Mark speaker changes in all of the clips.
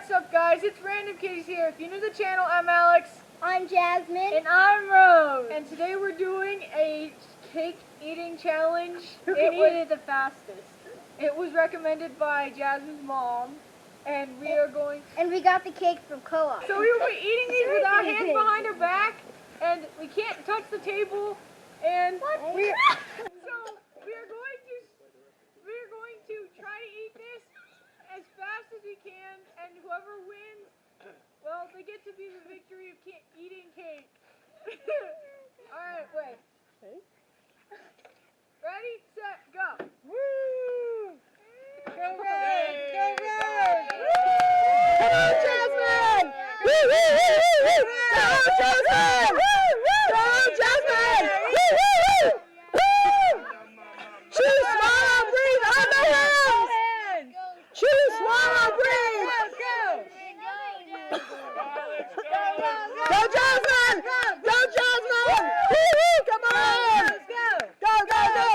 Speaker 1: What's up, guys? It's Random Kitties here. If you're new to the channel, I'm Alex.
Speaker 2: I'm Jasmine.
Speaker 1: And I'm Rose. And today we're doing a cake eating challenge.
Speaker 2: Who can eat it the fastest?
Speaker 1: It was recommended by Jasmine's mom, and we are going.
Speaker 2: And we got the cake from Co-op.
Speaker 1: So we will be eating these with our hands behind our back, and we can't touch the table. And we are going to try to eat this as fast as we can, and whoever wins, well, they get to be the victory of eating cake. Alright, wait. Ready, set, go. Woo! Go Rose! Go Rose!
Speaker 3: Come on, Jasmine! Woo, woo, woo, woo, woo! Go, Jasmine! Go, Jasmine! Woo, woo, woo! Woo! Chew, swallow, breathe on the hands! Chew, swallow, breathe! Go, Jasmine! Go, Jasmine! Woo, woo, come on! Go, go, go!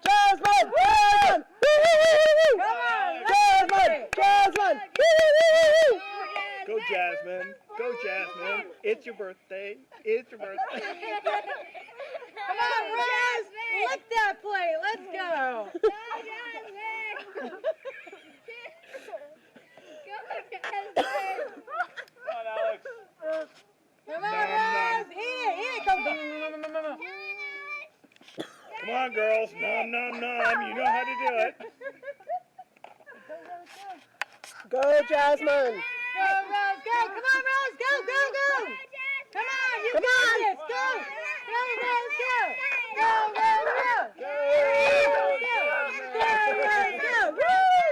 Speaker 3: Jasmine! Jasmine! Woo, woo, woo, woo! Jasmine! Jasmine! Woo, woo, woo, woo!
Speaker 4: Go, Jasmine. Go, Jasmine. It's your birthday. It's your birthday.
Speaker 1: Come on, Rose! Lick that plate. Let's go.
Speaker 4: Come on, Alex.
Speaker 1: Come on, Rose! Eat it! Come on.
Speaker 4: Come on, girls. Nom, nom, nom. You know how to do it.
Speaker 3: Go, Jasmine!
Speaker 1: Go, Rose! Go! Come on, Rose! Go, go, go! Come on! You
Speaker 3: Come
Speaker 1: got
Speaker 3: on.
Speaker 1: this! Go! Go, Rose! Go! Go, Rose! Go!
Speaker 4: Go,
Speaker 1: Go, Rose! Go! Woo!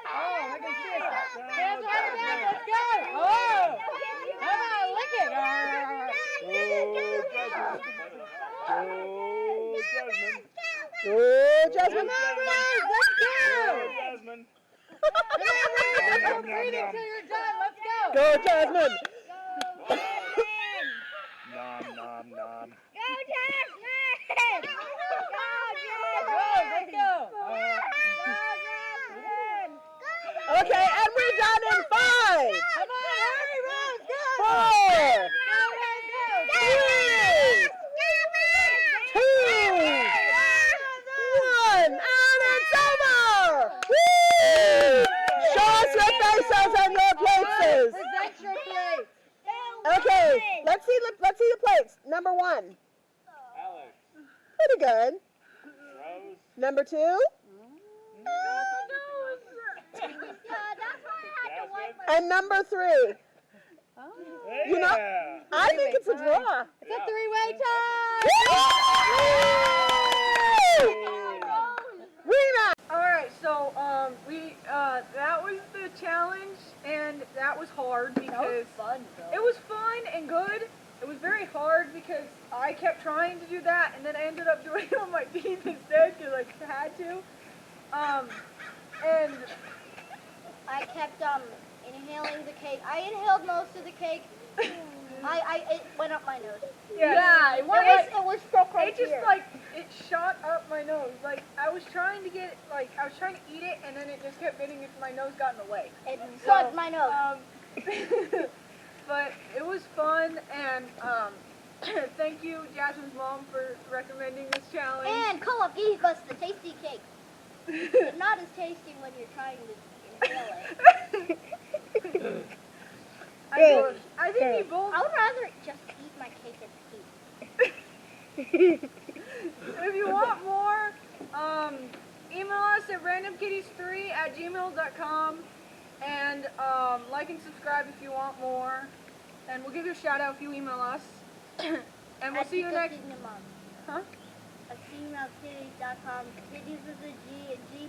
Speaker 1: Oh, I can see it. Hands behind your back. Let's go! Oh! Come on, lick it!
Speaker 4: Go, Jasmine.
Speaker 3: Go, Jasmine!
Speaker 1: Come on, Rose! Let's go!
Speaker 4: Go, Jasmine.
Speaker 1: Come on, Rose! Don't breathe until you're done. Let's go!
Speaker 3: Go, Jasmine!
Speaker 4: Nom, nom, nom.
Speaker 1: Let's go!
Speaker 3: Okay, and we're done in 5,
Speaker 1: Come on, hurry, Rose! Go!
Speaker 3: 4,
Speaker 1: Go, Rose! Go!
Speaker 3: 3, 2, 1, and it's over! Woo! Show us your faces and your places.
Speaker 1: Present your plate.
Speaker 3: Okay, let's see the plates. Number 1,
Speaker 4: Alex.
Speaker 3: pretty good.
Speaker 4: Rose.
Speaker 3: Number 2, and number 3. You know,
Speaker 4: Yeah.
Speaker 3: I think it's a draw.
Speaker 1: It's a three-way tie.
Speaker 3: Rena!
Speaker 1: Alright, so that was the challenge, and that was hard because it was fun and good. It was very hard because I kept trying to do that, and then I ended up doing it on my teeth instead because I had to. And
Speaker 2: I kept inhaling the cake. I inhaled most of the cake. It went up my nose.
Speaker 1: yeah,
Speaker 2: It was stuck right
Speaker 1: it just
Speaker 2: here.
Speaker 1: it shot up my nose. Like I was trying to get it, I was trying to eat it, and then it just kept getting it. My nose got in the way.
Speaker 2: It plugged my nose.
Speaker 1: But it was fun, and thank you, Jasmine's mom, for recommending this challenge.
Speaker 2: And Co-op gave us the tasty cake. It's not as tasty when you're trying to inhale it.
Speaker 1: I think we both.
Speaker 2: I would rather just eat my cake and eat.
Speaker 1: If you want more, email us at randomkitties3@gmail.com, and like and subscribe if you want more, and we'll give you a shout out if you email us. And we'll see you next. Huh?
Speaker 2: At gmail.com. Kittiez is a G, and G